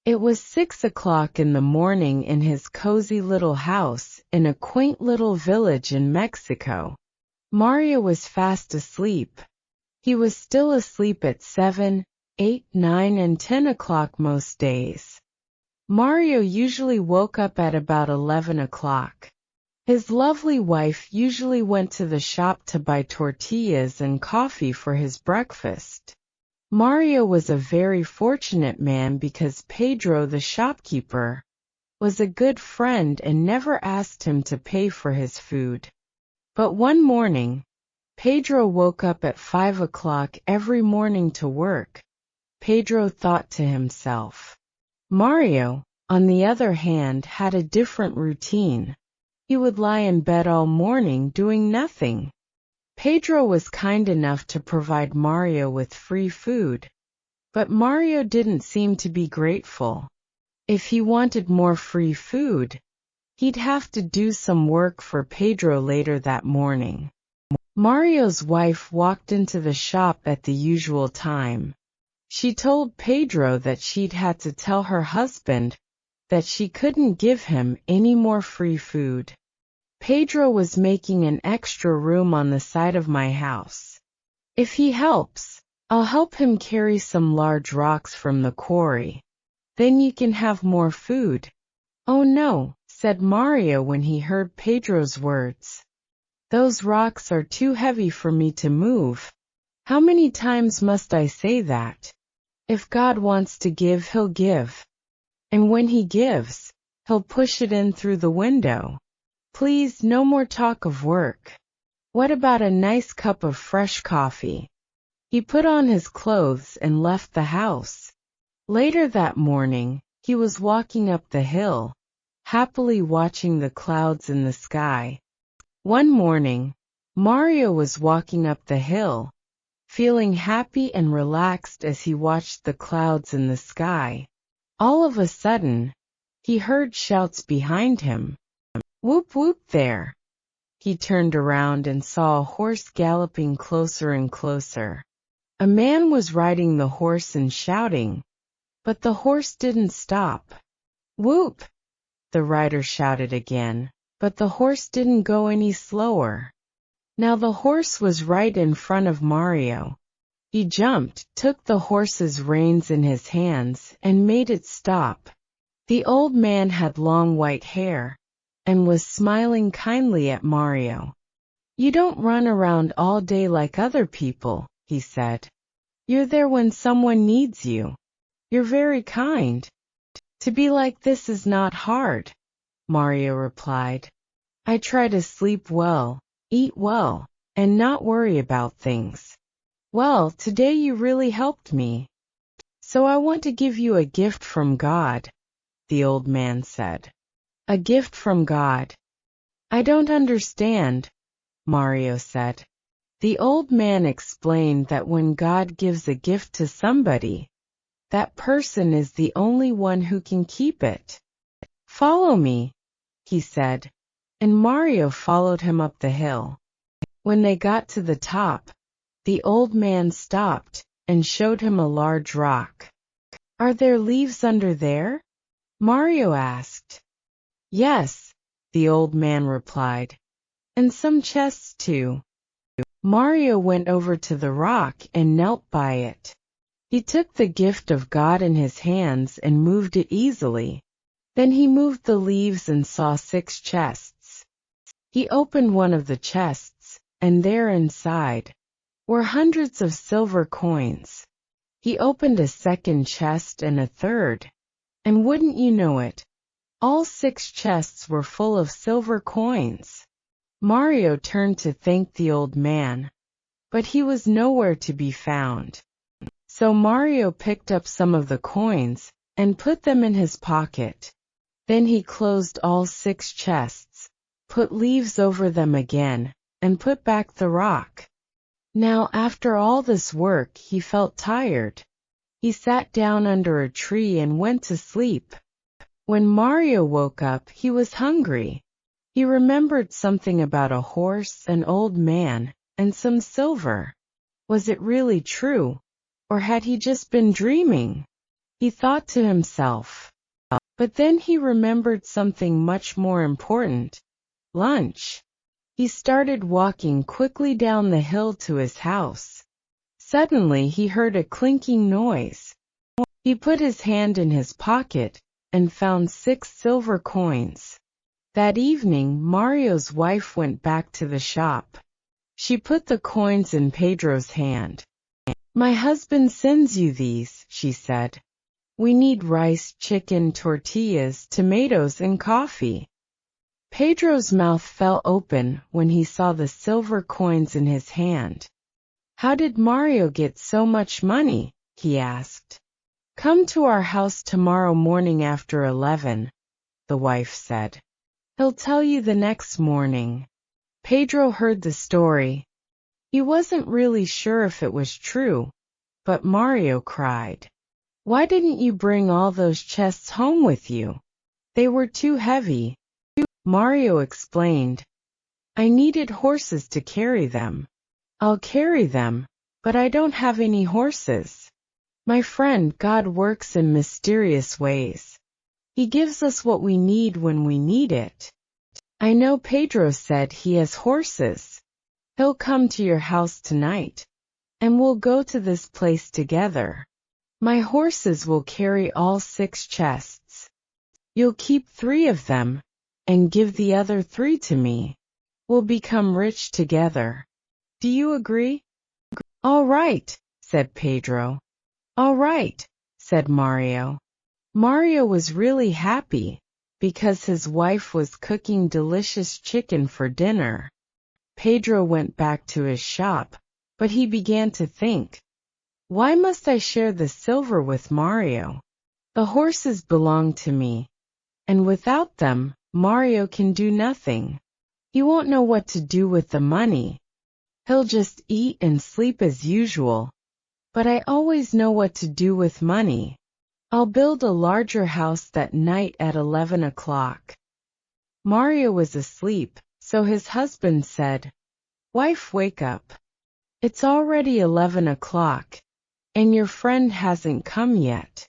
It was 6 o'clock in the morning in his cozy little house in a quaint little village in Mexico. Mario was fast asleep. He was still asleep at 7, 8, 9, and 10 o'clock most days. Mario usually woke up at about 11 o'clock. His lovely wife usually went to the shop to buy tortillas and coffee for his breakfast. Mario was a very fortunate man because Pedro, the shopkeeper, was a good friend and never asked him to pay for his food. But one morning, Pedro woke up at 5 o'clock every morning to work. Pedro thought to himself. Mario, on the other hand, had a different routine. He would lie in bed all morning doing nothing. Pedro was kind enough to provide Mario with free food, but Mario didn't seem to be grateful. If he wanted more free food, he'd have to do some work for Pedro later that morning. Mario's wife walked into the shop at the usual time. She told Pedro that she'd had to tell her husband that she couldn't give him any more free food. Pedro was making an extra room on the side of my house. If he helps, I'll help him carry some large rocks from the quarry. Then you can have more food. Oh no, said Mario when he heard Pedro's words. Those rocks are too heavy for me to move. How many times must I say that? If God wants to give, he'll give. And when he gives, he'll push it in through the window. Please, no more talk of work. What about a nice cup of fresh coffee? He put on his clothes and left the house. Later that morning, he was walking up the hill, happily watching the clouds in the sky. One morning, Mario was walking up the hill, feeling happy and relaxed as he watched the clouds in the sky. All of a sudden, he heard shouts behind him. Whoop whoop there! He turned around and saw a horse galloping closer and closer. A man was riding the horse and shouting, but the horse didn't stop. Whoop! The rider shouted again, but the horse didn't go any slower. Now the horse was right in front of Mario. He jumped, took the horse's reins in his hands, and made it stop. The old man had long white hair, and was smiling kindly at Mario. You don't run around all day like other people, he said. You're there when someone needs you. You're very kind. To be like this is not hard, Mario replied. I try to sleep well, eat well, and not worry about things. Well, today you really helped me. So I want to give you a gift from God, the old man said. A gift from God. I don't understand, Mario said. The old man explained that when God gives a gift to somebody, that person is the only one who can keep it. Follow me, he said, and Mario followed him up the hill. When they got to the top, the old man stopped and showed him a large rock. Are there leaves under there? Mario asked. Yes, the old man replied, and some chests too. Mario went over to the rock and knelt by it. He took the gift of God in his hands and moved it easily. Then he moved the leaves and saw 6 chests. He opened one of the chests, and there inside were hundreds of silver coins. He opened a second chest and a third, and wouldn't you know it, all 6 chests were full of silver coins. Mario turned to thank the old man, but he was nowhere to be found. So Mario picked up some of the coins and put them in his pocket. Then he closed all 6 chests, put leaves over them again, and put back the rock. Now after all this work he felt tired. He sat down under a tree and went to sleep. When Mario woke up, he was hungry. He remembered something about a horse, an old man, and some silver. Was it really true, or had he just been dreaming? he thought to himself. But then he remembered something much more important: lunch. He started walking quickly down the hill to his house. Suddenly he heard a clinking noise. He put his hand in his pocket and found 6 silver coins. That evening, Mario's wife went back to the shop. She put the coins in Pedro's hand. "My husband sends you these," she said. "We need rice, chicken, tortillas, tomatoes, and coffee." Pedro's mouth fell open when he saw the silver coins in his hand. "How did Mario get so much money?" he asked. "Come to our house tomorrow morning after 11, the wife said. "He'll tell you the next morning." Pedro heard the story. He wasn't really sure if it was true, but Mario cried. "Why didn't you bring all those chests home with you? They were too heavy." Mario explained. "I needed horses to carry them. I'll carry them, but I don't have any horses. My friend, God works in mysterious ways. He gives us what we need when we need it." "I know Pedro said he has horses. He'll come to your house tonight, and we'll go to this place together. My horses will carry all 6 chests. You'll keep 3 of them, and give the other 3 to me. We'll become rich together. Do you agree?" "All right," said Pedro. "All right," said Mario. Mario was really happy, because his wife was cooking delicious chicken for dinner. Pedro went back to his shop, but he began to think, "Why must I share the silver with Mario? The horses belong to me, and without them, Mario can do nothing. He won't know what to do with the money. He'll just eat and sleep as usual. But I always know what to do with money. I'll build a larger house that night at 11 o'clock. Mario was asleep, so his husband said, "Wife, wake up. It's already 11 o'clock, and your friend hasn't come yet."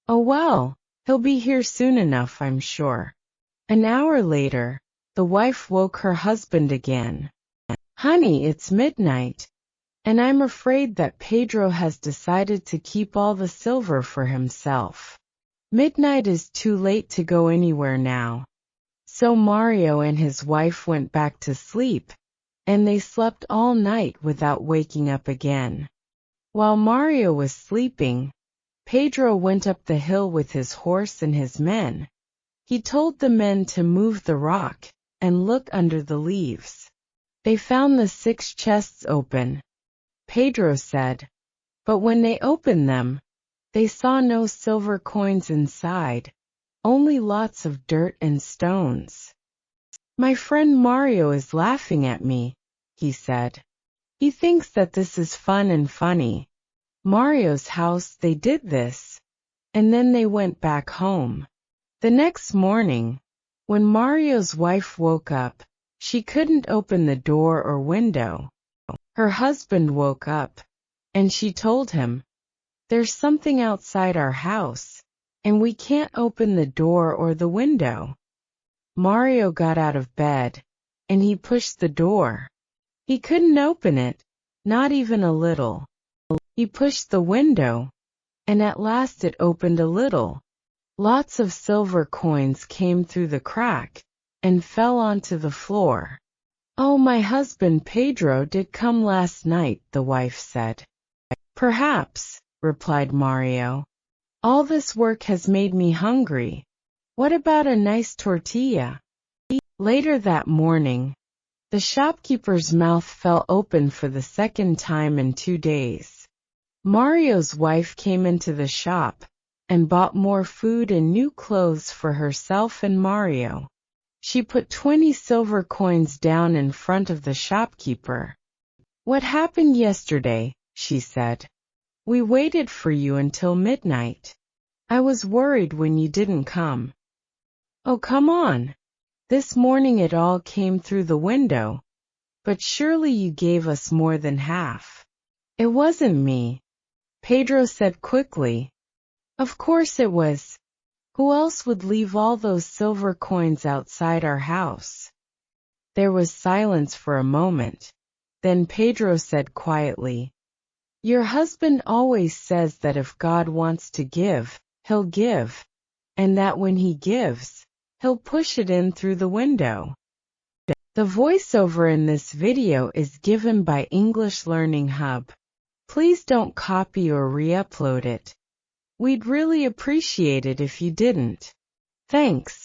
"Oh well, he'll be here soon enough, I'm sure." An hour later, the wife woke her husband again. "Honey, it's midnight, and I'm afraid that Pedro has decided to keep all the silver for himself. Midnight is too late to go anywhere now." So Mario and his wife went back to sleep, and they slept all night without waking up again. While Mario was sleeping, Pedro went up the hill with his horse and his men. He told the men to move the rock and look under the leaves. They found the 6 chests open. Pedro said, but when they opened them, they saw no silver coins inside, only lots of dirt and stones. "My friend Mario is laughing at me," he said. "He thinks that this is fun and funny. Mario's house, they did this, and then they went back home." The next morning, when Mario's wife woke up, she couldn't open the door or window. Her husband woke up, and she told him, "There's something outside our house, and we can't open the door or the window." Mario got out of bed, and he pushed the door. He couldn't open it, not even a little. He pushed the window, and at last it opened a little. Lots of silver coins came through the crack and fell onto the floor. "Oh, my husband Pedro did come last night," the wife said. "Perhaps," replied Mario. "All this work has made me hungry. What about a nice tortilla?" Later that morning, the shopkeeper's mouth fell open for the second time in 2 days. Mario's wife came into the shop and bought more food and new clothes for herself and Mario. She put 20 silver coins down in front of the shopkeeper. "What happened yesterday?" she said. "We waited for you until midnight. I was worried when you didn't come." "Oh, come on. This morning it all came through the window, but surely you gave us more than half." "It wasn't me," Pedro said quickly. Of course it was. Who else would leave all those silver coins outside our house? There was silence for a moment. Then Pedro said quietly, "Your husband always says that if God wants to give, he'll give, and that when he gives, he'll push it in through the window." The voiceover in this video is given by English Learning Hub. Please don't copy or re-upload it. We'd really appreciate it if you didn't. Thanks.